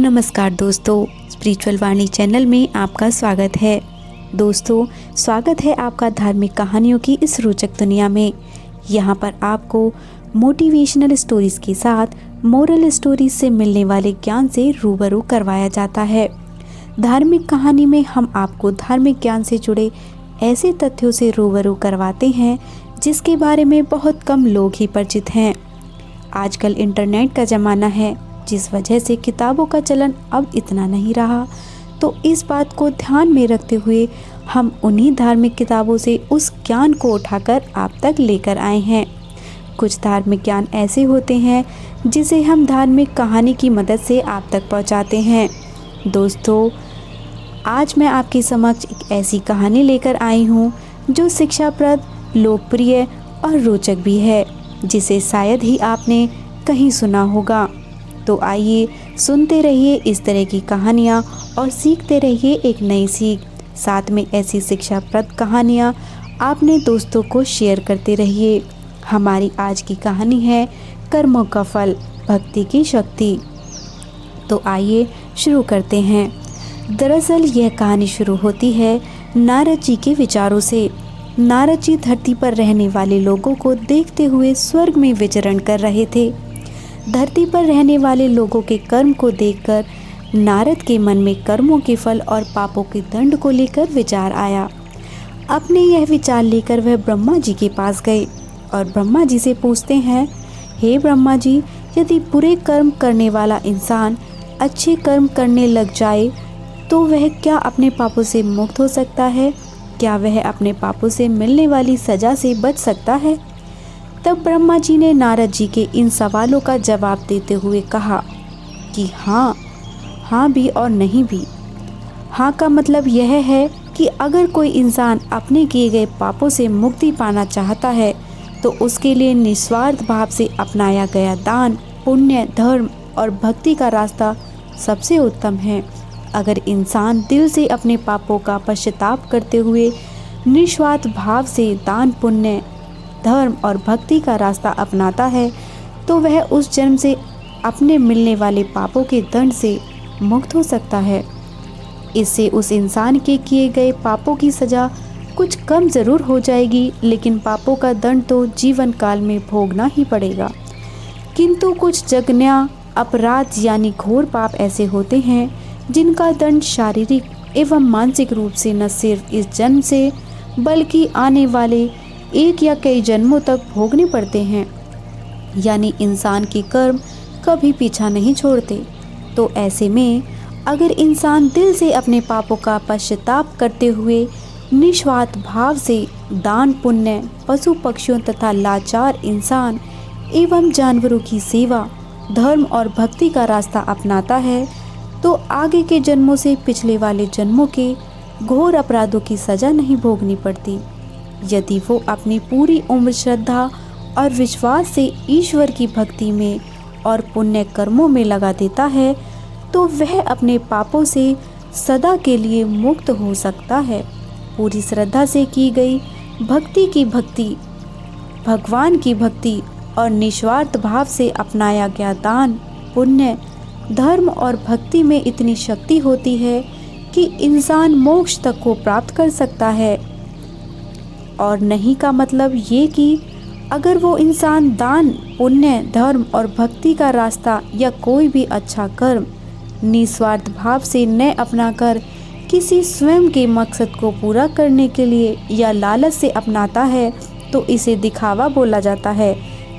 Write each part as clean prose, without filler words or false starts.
नमस्कार दोस्तों, स्पिरिचुअल वाणी चैनल में आपका स्वागत है। दोस्तों, स्वागत है आपका धार्मिक कहानियों की इस रोचक दुनिया में। यहाँ पर आपको मोटिवेशनल स्टोरीज के साथ मोरल स्टोरीज से मिलने वाले ज्ञान से रूबरू करवाया जाता है। धार्मिक कहानी में हम आपको धार्मिक ज्ञान से जुड़े ऐसे तथ्यों से रूबरू करवाते हैं जिसके बारे में बहुत कम लोग ही परिचित हैं। आजकल इंटरनेट का ज़माना है, जिस वजह से किताबों का चलन अब इतना नहीं रहा, तो इस बात को ध्यान में रखते हुए हम उन्हीं धार्मिक किताबों से उस ज्ञान को उठाकर आप तक लेकर आए हैं। कुछ धार्मिक ज्ञान ऐसे होते हैं जिसे हम धार्मिक कहानी की मदद से आप तक पहुंचाते हैं। दोस्तों, आज मैं आपके समक्ष एक ऐसी कहानी लेकर आई हूं जो शिक्षाप्रद, लोकप्रिय और रोचक भी है, जिसे शायद ही आपने कहीं सुना होगा। तो आइए सुनते रहिए इस तरह की कहानियाँ और सीखते रहिए एक नई सीख। साथ में ऐसी शिक्षाप्रद कहानियाँ आपने दोस्तों को शेयर करते रहिए। हमारी आज की कहानी है कर्मों का फल, भक्ति की शक्ति। तो आइए शुरू करते हैं। दरअसल यह कहानी शुरू होती है नारद जी के विचारों से। नारद जी धरती पर रहने वाले लोगों को देखते हुए स्वर्ग में विचरण कर रहे थे। धरती पर रहने वाले लोगों के कर्म को देखकर नारद के मन में कर्मों के फल और पापों के दंड को लेकर विचार आया। अपने यह विचार लेकर वह ब्रह्मा जी के पास गए और ब्रह्मा जी से पूछते हैं, हे ब्रह्मा जी, यदि बुरे कर्म करने वाला इंसान अच्छे कर्म करने लग जाए तो वह क्या अपने पापों से मुक्त हो सकता है? क्या वह अपने पापों से मिलने वाली सज़ा से बच सकता है? तब ब्रह्मा जी ने नारद जी के इन सवालों का जवाब देते हुए कहा कि हाँ भी और नहीं भी। हाँ का मतलब यह है कि अगर कोई इंसान अपने किए गए पापों से मुक्ति पाना चाहता है तो उसके लिए निस्वार्थ भाव से अपनाया गया दान, पुण्य, धर्म और भक्ति का रास्ता सबसे उत्तम है। अगर इंसान दिल से अपने पापों का पश्चाताप करते हुए निस्वार्थ भाव से दान, पुण्य, धर्म और भक्ति का रास्ता अपनाता है तो वह उस जन्म से अपने मिलने वाले पापों के दंड से मुक्त हो सकता है। इससे उस इंसान के किए गए पापों की सज़ा कुछ कम ज़रूर हो जाएगी, लेकिन पापों का दंड तो जीवन काल में भोगना ही पड़ेगा। किंतु कुछ जघन्य अपराध यानी घोर पाप ऐसे होते हैं जिनका दंड शारीरिक एवं मानसिक रूप से न सिर्फ इस जन्म से बल्कि आने वाले एक या कई जन्मों तक भोगने पड़ते हैं। यानी इंसान के कर्म कभी पीछा नहीं छोड़ते। तो ऐसे में अगर इंसान दिल से अपने पापों का पश्चाताप करते हुए निस्वार्थ भाव से दान, पुण्य, पशु पक्षियों तथा लाचार इंसान एवं जानवरों की सेवा, धर्म और भक्ति का रास्ता अपनाता है तो आगे के जन्मों से पिछले वाले जन्मों के घोर अपराधों की सज़ा नहीं भोगनी पड़ती। यदि वो अपनी पूरी उम्र श्रद्धा और विश्वास से ईश्वर की भक्ति में और पुण्य कर्मों में लगा देता है तो वह अपने पापों से सदा के लिए मुक्त हो सकता है। पूरी श्रद्धा से की गई भक्ति की भक्ति, भगवान की भक्ति और निस्वार्थ भाव से अपनाया गया दान, पुण्य, धर्म और भक्ति में इतनी शक्ति होती है कि इंसान मोक्ष तक को प्राप्त कर सकता है। और नहीं का मतलब ये कि अगर वो इंसान दान, पुण्य, धर्म और भक्ति का रास्ता या कोई भी अच्छा कर्म निस्वार्थ भाव से न अपनाकर किसी स्वयं के मकसद को पूरा करने के लिए या लालच से अपनाता है तो इसे दिखावा बोला जाता है।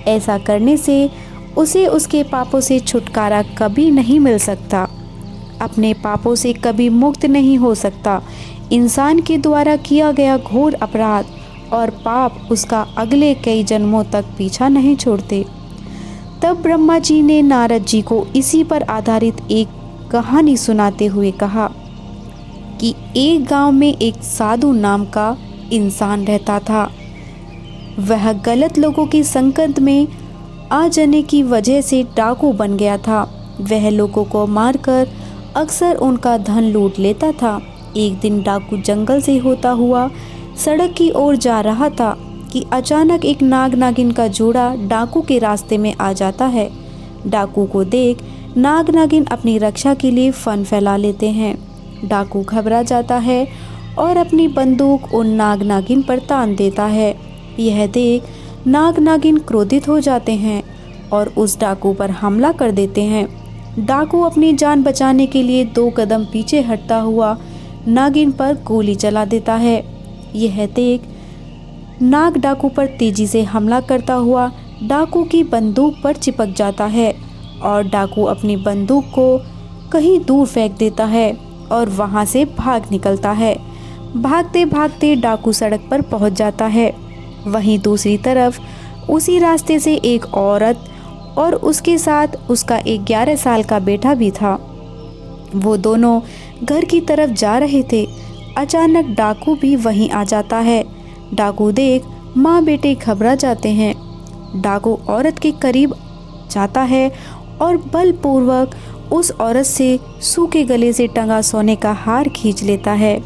ऐसा करने से उसे उसके पापों से छुटकारा कभी नहीं मिल सकता, अपने पापों से कभी मुक्त नहीं हो सकता। इंसान के द्वारा किया गया घोर अपराध और पाप उसका अगले कई जन्मों तक पीछा नहीं छोड़ते। तब ब्रह्मा जी ने नारद जी को इसी पर आधारित एक कहानी सुनाते हुए कहा कि एक गांव में एक साधु नाम का इंसान रहता था। वह गलत लोगों की संगत में आ जाने की वजह से डाकू बन गया था। वह लोगों को मारकर अक्सर उनका धन लूट लेता था। एक दिन डाकू जंगल से होता हुआ सड़क की ओर जा रहा था कि अचानक एक नाग नागिन का जोड़ा डाकू के रास्ते में आ जाता है। डाकू को देख नाग नागिन अपनी रक्षा के लिए फन फैला लेते हैं। डाकू घबरा जाता है और अपनी बंदूक उन नाग नागिन पर तान देता है। यह देख नाग नागिन क्रोधित हो जाते हैं और उस डाकू पर हमला कर देते हैं। डाकू अपनी जान बचाने के लिए 2 कदम पीछे हटता हुआ नागिन पर गोली चला देता है। यह देख नाग डाकू पर तेजी से हमला करता हुआ डाकू की बंदूक पर चिपक जाता है और डाकू अपनी बंदूक को कहीं दूर फेंक देता है और वहां से भाग निकलता है। भागते भागते डाकू सड़क पर पहुंच जाता है। वहीं दूसरी तरफ उसी रास्ते से एक औरत और उसके साथ उसका एक 11 साल का बेटा भी था। वो दोनों घर की तरफ जा रहे थे। अचानक डाकू भी वहीं आ जाता है। डाकू देख माँ बेटे घबरा जाते हैं। डाकू औरत के करीब जाता है और बलपूर्वक उस औरत से सूखे गले से टंगा सोने का हार खींच लेता है।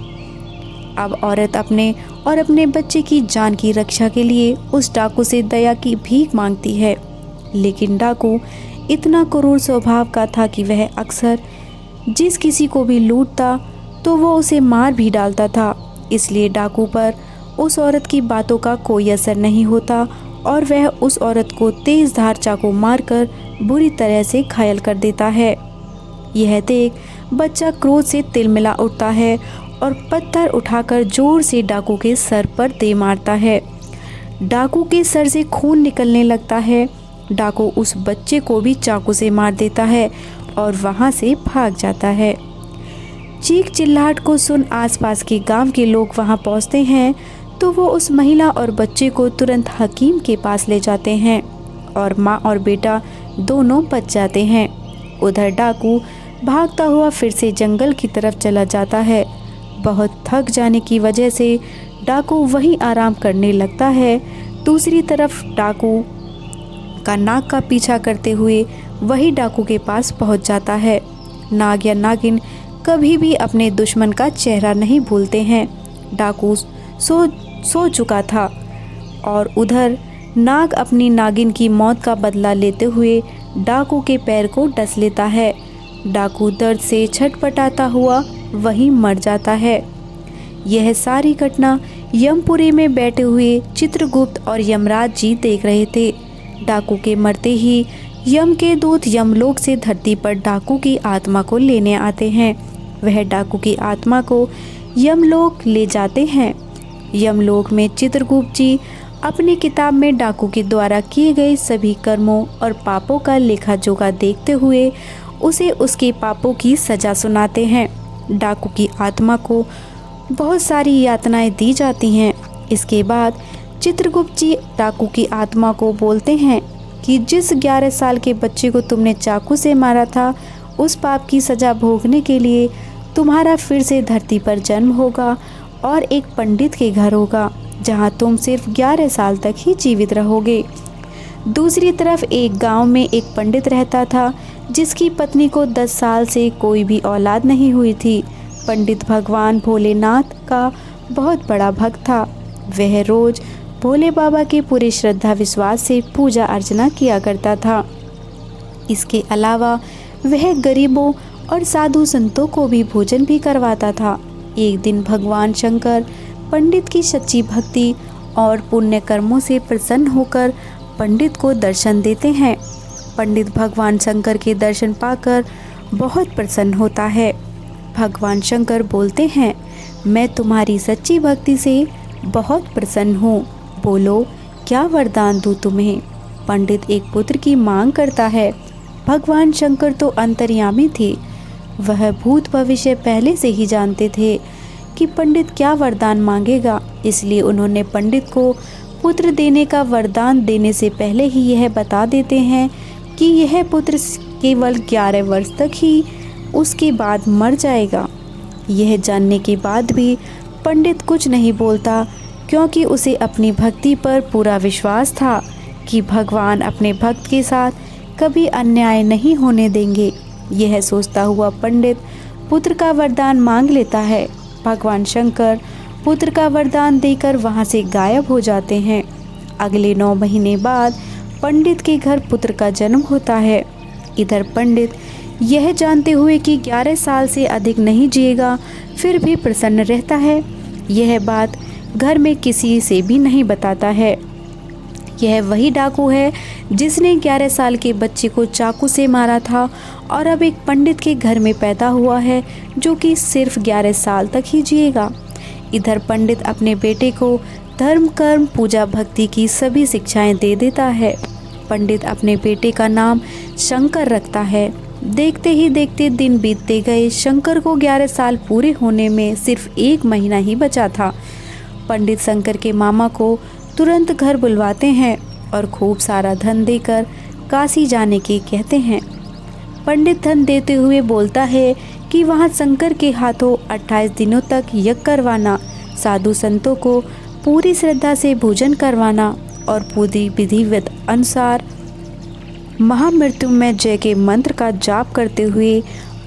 अब औरत अपने और अपने बच्चे की जान की रक्षा के लिए उस डाकू से दया की भीख मांगती है, लेकिन डाकू इतना क्रूर स्वभाव का था कि वह अक्सर जिस किसी को भी लूटता तो वो उसे मार भी डालता था। इसलिए डाकू पर उस औरत की बातों का कोई असर नहीं होता और वह उस औरत को तेज धार चाकू मारकर बुरी तरह से घायल कर देता है। यह देख बच्चा क्रोध से तिलमिला उठता है और पत्थर उठाकर जोर से डाकू के सर पर दे मारता है। डाकू के सर से खून निकलने लगता है। डाकू उस बच्चे को भी चाकू से मार देता है और वहां से भाग जाता है। चीख चिल्लाहट को सुन आसपास के गांव के लोग वहां पहुंचते हैं तो वो उस महिला और बच्चे को तुरंत हकीम के पास ले जाते हैं और माँ और बेटा दोनों बच जाते हैं। उधर डाकू भागता हुआ फिर से जंगल की तरफ चला जाता है। बहुत थक जाने की वजह से डाकू वहीं आराम करने लगता है। दूसरी तरफ डाकू का नाग का पीछा करते हुए वही डाकू के पास पहुंच जाता है। नाग या नागिन कभी भी अपने दुश्मन का चेहरा नहीं भूलते हैं। डाकू सो चुका था और उधर नाग अपनी नागिन की मौत का बदला लेते हुए डाकू के पैर को डस लेता है। डाकू दर्द से छटपटाता हुआ वहीं मर जाता है। यह सारी घटना यमपुरी में बैठे हुए चित्रगुप्त और यमराज जी देख रहे थे। डाकू के मरते ही यम के दूत यमलोक से धरती पर डाकू की आत्मा को लेने आते हैं। वह डाकू की आत्मा को यमलोक ले जाते हैं। यमलोक में चित्रगुप्त जी अपनी किताब में डाकू के द्वारा किए गए सभी कर्मों और पापों का लेखा जोखा देखते हुए उसे उसके पापों की सजा सुनाते हैं। डाकू की आत्मा को बहुत सारी यातनाएं दी जाती हैं। इसके बाद चित्रगुप्त जी डाकू की आत्मा को बोलते हैं कि जिस 11 साल के बच्चे को तुमने चाकू से मारा था, उस पाप की सजा भोगने के लिए तुम्हारा फिर से धरती पर जन्म होगा और एक पंडित के घर होगा, जहां तुम सिर्फ 11 साल तक ही जीवित रहोगे। दूसरी तरफ एक गांव में एक पंडित रहता था जिसकी पत्नी को 10 साल से कोई भी औलाद नहीं हुई थी। पंडित भगवान भोलेनाथ का बहुत बड़ा भक्त था। वह रोज भोले बाबा के पूरे श्रद्धा विश्वास से पूजा अर्चना किया करता था। इसके अलावा वह गरीबों और साधु संतों को भी भोजन भी करवाता था। एक दिन भगवान शंकर पंडित की सच्ची भक्ति और पुण्य कर्मों से प्रसन्न होकर पंडित को दर्शन देते हैं। पंडित भगवान शंकर के दर्शन पाकर बहुत प्रसन्न होता है। भगवान शंकर बोलते हैं, मैं तुम्हारी सच्ची भक्ति से बहुत प्रसन्न हूँ। बोलो क्या वरदान दूँ तुम्हें। पंडित एक पुत्र की मांग करता है। भगवान शंकर तो अंतर्यामी थे। वह भूत भविष्य पहले से ही जानते थे कि पंडित क्या वरदान मांगेगा, इसलिए उन्होंने पंडित को पुत्र देने का वरदान देने से पहले ही यह बता देते हैं कि यह पुत्र केवल 11 वर्ष तक ही उसके बाद मर जाएगा। यह जानने के बाद भी पंडित कुछ नहीं बोलता, क्योंकि उसे अपनी भक्ति पर पूरा विश्वास था कि भगवान अपने भक्त के साथ कभी अन्याय नहीं होने देंगे। यह सोचता हुआ पंडित पुत्र का वरदान मांग लेता है। भगवान शंकर पुत्र का वरदान देकर वहां से गायब हो जाते हैं। अगले 9 महीने बाद पंडित के घर पुत्र का जन्म होता है। इधर पंडित यह जानते हुए कि 11 साल से अधिक नहीं जिएगा फिर भी प्रसन्न रहता है, यह बात घर में किसी से भी नहीं बताता है। यह वही डाकू है जिसने 11 साल के बच्चे को चाकू से मारा था और अब एक पंडित के घर में पैदा हुआ है जो कि सिर्फ 11 साल तक ही जिएगा। इधर पंडित अपने बेटे को धर्म कर्म पूजा भक्ति की सभी शिक्षाएं दे देता है। पंडित अपने बेटे का नाम शंकर रखता है। देखते ही देखते दिन बीतते गए। शंकर को 11 साल पूरे होने में सिर्फ 1 महीना ही बचा था। पंडित शंकर के मामा को तुरंत घर बुलवाते हैं और खूब सारा धन देकर काशी जाने के कहते हैं। पंडित धन देते हुए बोलता है कि वहां शंकर के हाथों 28 दिनों तक यज्ञ करवाना, साधु संतों को पूरी श्रद्धा से भोजन करवाना और पूरी विधिवत अनुसार महामृत्युंजय जय के मंत्र का जाप करते हुए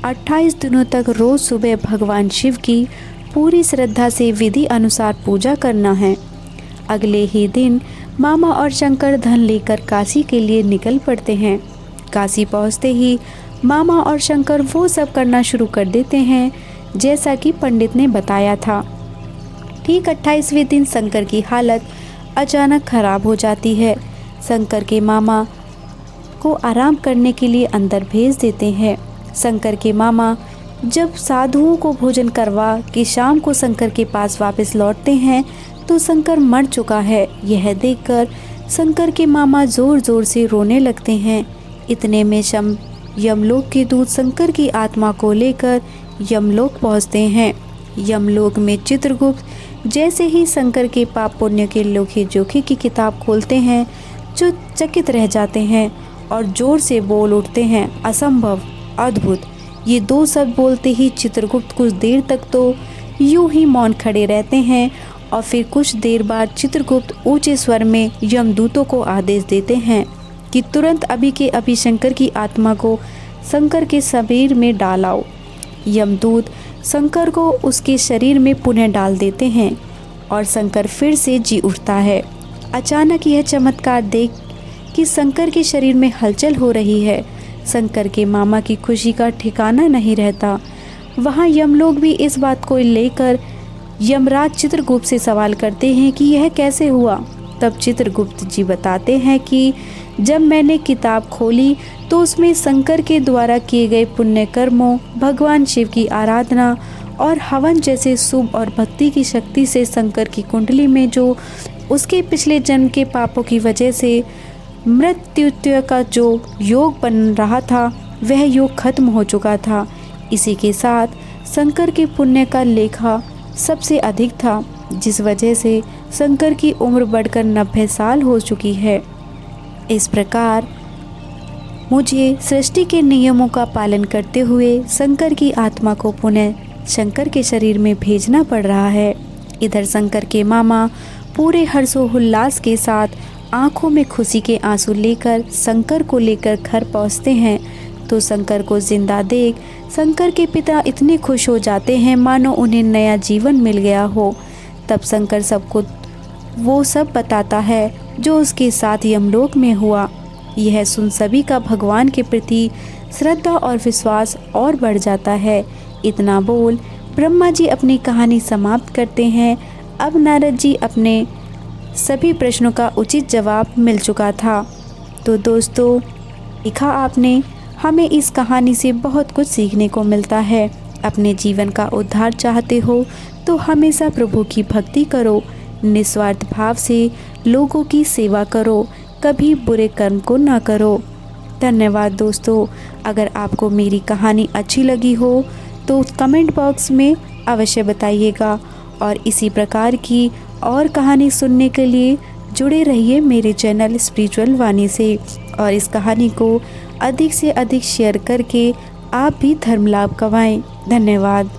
28 दिनों तक रोज सुबह भगवान शिव की पूरी श्रद्धा से विधि अनुसार पूजा करना है। अगले ही दिन मामा और शंकर धन लेकर काशी के लिए निकल पड़ते हैं। काशी पहुंचते ही मामा और शंकर वो सब करना शुरू कर देते हैं जैसा कि पंडित ने बताया था। ठीक 28वें दिन शंकर की हालत अचानक खराब हो जाती है। शंकर के मामा को आराम करने के लिए अंदर भेज देते हैं। शंकर के मामा जब साधुओं को भोजन करवा के शाम को शंकर के पास वापस लौटते हैं तो शंकर मर चुका है। यह देखकर शंकर के मामा जोर जोर से रोने लगते हैं। इतने में यमलोक के दूत शंकर की आत्मा को लेकर यमलोक पहुंचते हैं। यमलोक में चित्रगुप्त जैसे ही शंकर के पाप पुण्य के लेखे जोखे की किताब खोलते हैं जो चकित रह जाते हैं और जोर से बोल उठते हैं, असंभव, अद्भुत। ये 2 शब्द बोलते ही चित्रगुप्त कुछ देर तक तो यूं ही मौन खड़े रहते हैं और फिर कुछ देर बाद चित्रगुप्त ऊंचे स्वर में यमदूतों को आदेश देते हैं कि तुरंत अभी के अभी शंकर की आत्मा को शंकर के शरीर में डालाओ। यमदूत शंकर को उसके शरीर में पुनः डाल देते हैं और शंकर फिर से जी उठता है। अचानक यह चमत्कार देख कि शंकर के शरीर में हलचल हो रही है। शंकर के मामा की खुशी का ठिकाना नहीं रहता। वहाँ यमलोक भी इस बात को लेकर यमराज चित्रगुप्त से सवाल करते हैं कि यह कैसे हुआ। तब चित्रगुप्त जी बताते हैं कि जब मैंने किताब खोली तो उसमें शंकर के द्वारा किए गए पुण्य कर्मों, भगवान शिव की आराधना और हवन जैसे शुभ और भक्ति की शक्ति से शंकर की कुंडली में जो उसके पिछले जन्म के पापों की वजह से मृत्यु का जो योग बन रहा था वह योग खत्म हो चुका था। इसी के साथ शंकर के पुण्य का लेखा सबसे अधिक था, जिस वजह से शंकर की उम्र बढ़कर 90 साल हो चुकी है। इस प्रकार मुझे सृष्टि के नियमों का पालन करते हुए शंकर की आत्मा को पुनः शंकर के शरीर में भेजना पड़ रहा है। इधर शंकर के मामा पूरे हर्षोल्लास के साथ आंखों में खुशी के आंसू लेकर शंकर को लेकर घर पहुंचते हैं तो शंकर को जिंदा देख शंकर के पिता इतने खुश हो जाते हैं मानो उन्हें नया जीवन मिल गया हो। तब शंकर सबको वो सब बताता है जो उसके साथ यमलोक में हुआ। यह सुन सभी का भगवान के प्रति श्रद्धा और विश्वास और बढ़ जाता है। इतना बोल ब्रह्मा जी अपनी कहानी समाप्त करते हैं। अब नारद जी अपने सभी प्रश्नों का उचित जवाब मिल चुका था। तो दोस्तों, देखा आपने, हमें इस कहानी से बहुत कुछ सीखने को मिलता है। अपने जीवन का उद्धार चाहते हो तो हमेशा प्रभु की भक्ति करो, निस्वार्थ भाव से लोगों की सेवा करो, कभी बुरे कर्म को ना करो। धन्यवाद दोस्तों। अगर आपको मेरी कहानी अच्छी लगी हो तो कमेंट बॉक्स में अवश्य बताइएगा और इसी प्रकार की और कहानी सुनने के लिए जुड़े रहिए मेरे चैनल स्पिरिचुअल वाणी से और इस कहानी को अधिक से अधिक शेयर करके आप भी धर्म लाभ कमाएं। धन्यवाद।